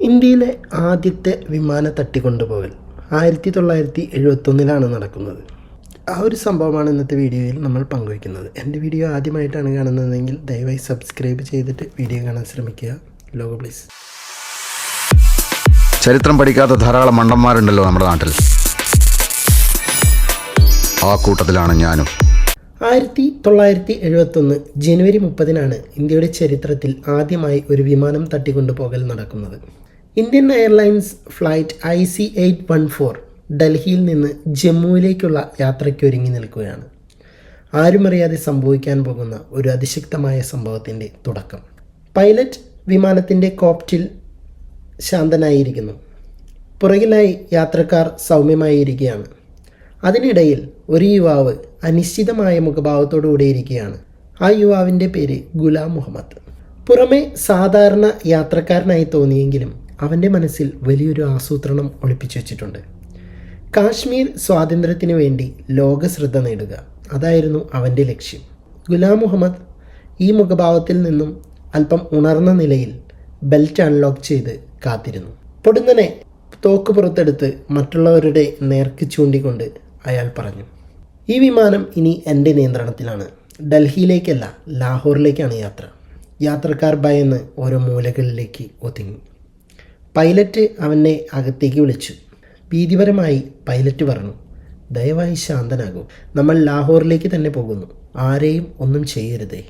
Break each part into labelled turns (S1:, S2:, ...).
S1: ഇന്ത്യയിലെ ആദ്യത്തെ വിമാന തട്ടിക്കൊണ്ടുപോകൽ 1971 നടക്കുന്നത്. ആ ഒരു സംഭവമാണ് ഇന്നത്തെ വീഡിയോയിൽ നമ്മൾ പങ്കുവയ്ക്കുന്നത്. എൻ്റെ വീഡിയോ ആദ്യമായിട്ടാണ് കാണുന്നതെങ്കിൽ ദയവായി സബ്സ്ക്രൈബ് ചെയ്തിട്ട് വീഡിയോ കാണാൻ ശ്രമിക്കുക. Logo please.
S2: ചരിത്രം പഠിക്കാത്ത ധാരാളം മണ്ടന്മാരുണ്ടല്ലോ നമ്മുടെ നാട്ടിൽ. ആ കൂട്ടത്തിലാണ് ഞാനും.
S1: 1971 ജനുവരി 30 ഇന്ത്യയുടെ ചരിത്രത്തിൽ ആദ്യമായി ഒരു വിമാനം തട്ടിക്കൊണ്ടുപോകൽ നടക്കുന്നത്. ഇന്ത്യൻ എയർലൈൻസ് ഫ്ലൈറ്റ് IC-814 ഡൽഹിയിൽ നിന്ന് ജമ്മുവിലേക്കുള്ള യാത്രയ്ക്കൊരുങ്ങി നിൽക്കുകയാണ്. ആരുമറിയാതെ സംഭവിക്കാൻ പോകുന്ന ഒരു അതിശക്തമായ സംഭവത്തിൻ്റെ തുടക്കം. പൈലറ്റ് വിമാനത്തിൻ്റെ കോക്പിറ്റിൽ ശാന്തനായിരിക്കുന്നു. പുറകിലായി യാത്രക്കാർ സൗമ്യമായിരിക്കുകയാണ്. അതിനിടയിൽ ഒരു യുവാവ് അനിശ്ചിതമായ മുഖഭാവത്തോടുകൂടെ ഇരിക്കുകയാണ്. ആ യുവാവിൻ്റെ പേര് ഗുലാം മുഹമ്മദ്. പുറമെ സാധാരണ യാത്രക്കാരനായി തോന്നിയെങ്കിലും അവൻ്റെ മനസ്സിൽ വലിയൊരു ആസൂത്രണം ഒളിപ്പിച്ചു വച്ചിട്ടുണ്ട്. കാശ്മീർ സ്വാതന്ത്ര്യത്തിനു വേണ്ടി ലോക ശ്രദ്ധ നേടുക, അതായിരുന്നു അവൻ്റെ ലക്ഷ്യം. ഗുലാം മുഹമ്മദ് ഈ മുഖഭാവത്തിൽ നിന്നും അല്പം ഉണർന്ന നിലയിൽ ബെൽറ്റ് അൺലോക്ക് ചെയ്ത് കാത്തിരുന്നു. പൊടുന്നനെ തോക്ക് പുറത്തെടുത്ത് മറ്റുള്ളവരുടെ നേർക്ക് ചൂണ്ടിക്കൊണ്ട് അയാൾ പറഞ്ഞു, ഈ വിമാനം ഇനി എൻ്റെ നിയന്ത്രണത്തിലാണ്. ഡൽഹിയിലേക്കല്ല, ലാഹോറിലേക്കാണ് യാത്ര. യാത്രക്കാർ ഭയന്ന് ഓരോ മൂലകളിലേക്ക് ഒതുങ്ങി. പൈലറ്റ് അവനെ അകത്തേക്ക് വിളിച്ചു. ഭീതിപരമായി പൈലറ്റ് പറഞ്ഞു, ദയവായി ശാന്തനാകൂ, നമ്മൾ ലാഹോറിലേക്ക് തന്നെ പോകുന്നു, ആരെയും ഒന്നും ചെയ്യരുതേ.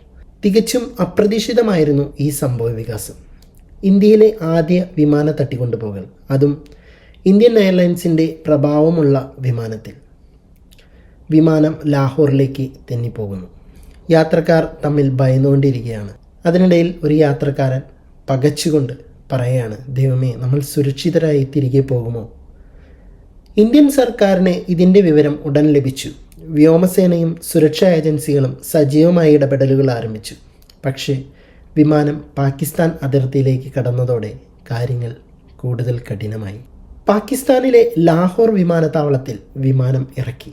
S1: തികച്ചും അപ്രതീക്ഷിതമായിരുന്നു ഈ സംഭവ വികാസം. ഇന്ത്യയിലെ ആദ്യ വിമാന തട്ടിക്കൊണ്ടുപോകൽ, അതും ഇന്ത്യൻ എയർലൈൻസിൻ്റെ പ്രഭാവമുള്ള വിമാനത്തിൽ. വിമാനം ലാഹോറിലേക്ക് തെന്നിപ്പോകുന്നു. യാത്രക്കാർ തമ്മിൽ ഭയന്നുകൊണ്ടിരിക്കുകയാണ്. അതിനിടയിൽ ഒരു യാത്രക്കാരൻ പകച്ചുകൊണ്ട് പറയുകയാണ്, ദൈവമേ, നമ്മൾ സുരക്ഷിതരായി തിരികെ പോകുമോ? ഇന്ത്യൻ സർക്കാരിന് ഇതിൻ്റെ വിവരം ഉടൻ ലഭിച്ചു. വ്യോമസേനയും സുരക്ഷാ ഏജൻസികളും സജീവമായ ഇടപെടലുകൾ ആരംഭിച്ചു. പക്ഷേ വിമാനം പാകിസ്ഥാൻ അതിർത്തിയിലേക്ക് കടന്നതോടെ കാര്യങ്ങൾ കൂടുതൽ കഠിനമായി. പാകിസ്ഥാനിലെ ലാഹോർ വിമാനത്താവളത്തിൽ വിമാനം ഇറക്കി.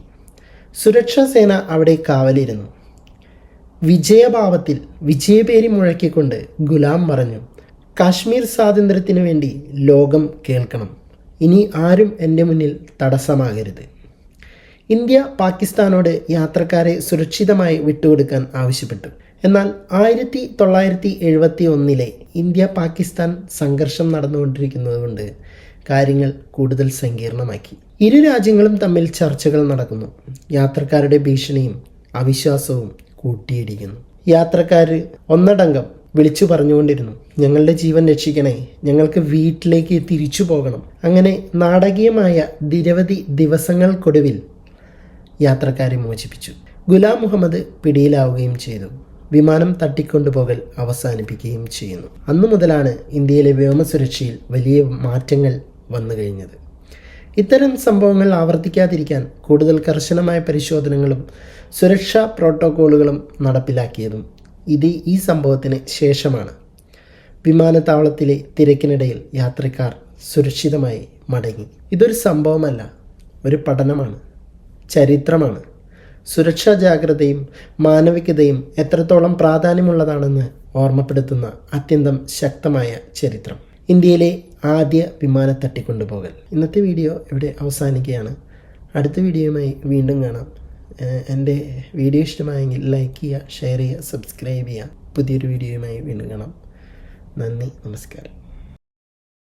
S1: സുരക്ഷാ സേന അവിടെ കാവലിരുന്നു. വിജയഭാവത്തിൽ വിജയപേരി മുഴക്കിക്കൊണ്ട് ഗുലാം പറഞ്ഞു, കാശ്മീർ സ്വാതന്ത്ര്യത്തിനു വേണ്ടി ലോകം കേൾക്കണം. ഇനി ആരും എൻ്റെ മുന്നിൽ തടസ്സമാകരുത്. ഇന്ത്യ പാകിസ്ഥാനോട് യാത്രക്കാരെ സുരക്ഷിതമായി വിട്ടുകൊടുക്കാൻ ആവശ്യപ്പെട്ടു. എന്നാൽ 1971 ഇന്ത്യ പാകിസ്ഥാൻ സംഘർഷം നടന്നുകൊണ്ടിരിക്കുന്നതുകൊണ്ട് കാര്യങ്ങൾ കൂടുതൽ സങ്കീർണമാക്കി. ഇരു രാജ്യങ്ങളും തമ്മിൽ ചർച്ചകൾ നടക്കുന്നു. യാത്രക്കാരുടെ ഭീഷണിയും അവിശ്വാസവും കൂട്ടിയിടിക്കുന്നു. യാത്രക്കാർ ഒന്നടങ്കം വിളിച്ചു പറഞ്ഞുകൊണ്ടിരുന്നു, ഞങ്ങളുടെ ജീവൻ രക്ഷിക്കണേ, ഞങ്ങൾക്ക് വീട്ടിലേക്ക് തിരിച്ചു പോകണം. അങ്ങനെ നാടകീയമായ നിരവധി ദിവസങ്ങൾക്കൊടുവിൽ യാത്രക്കാരെ മോചിപ്പിച്ചു. ഗുലാം മുഹമ്മദ് പിടിയിലാവുകയും ചെയ്തു. വിമാനം തട്ടിക്കൊണ്ടുപോകൽ അവസാനിപ്പിക്കുകയും ചെയ്യുന്നു. അന്നു മുതലാണ് ഇന്ത്യയിലെ വ്യോമസുരക്ഷയിൽ വലിയ മാറ്റങ്ങൾ വന്നു കഴിഞ്ഞത്. ഇത്തരം സംഭവങ്ങൾ ആവർത്തിക്കാതിരിക്കാൻ കൂടുതൽ കർശനമായ പരിശോധനകളും സുരക്ഷാ പ്രോട്ടോക്കോളുകളും നടപ്പിലാക്കിയതും ഈ സംഭവത്തിന് ശേഷമാണ്. വിമാനത്താവളത്തിലെ തിരക്കിനിടയിൽ യാത്രക്കാർ സുരക്ഷിതമായി മടങ്ങി. ഇതൊരു സംഭവമല്ല, ഒരു പഠനമാണ്, ചരിത്രമാണ്. സുരക്ഷാ ജാഗ്രതയും മാനവികതയും എത്രത്തോളം പ്രാധാന്യമുള്ളതാണെന്ന് ഓർമ്മപ്പെടുത്തുന്ന അത്യന്തം ശക്തമായ ചരിത്രം. ഇന്ത്യയിലെ ആദ്യ വിമാന തട്ടിക്കൊണ്ടുപോകൽ. ഇന്നത്തെ വീഡിയോ ഇവിടെ അവസാനിക്കുകയാണ്. അടുത്ത വീഡിയോയുമായി വീണ്ടും കാണാം. എൻ്റെ വീഡിയോ ഇഷ്ടമായെങ്കിൽ ലൈക്ക് ചെയ്യുക, ഷെയർ ചെയ്യുക, സബ്സ്ക്രൈബ് ചെയ്യുക. പുതിയൊരു വീഡിയോയുമായി വീണ്ടും കാണാം. നന്ദി, നമസ്കാരം.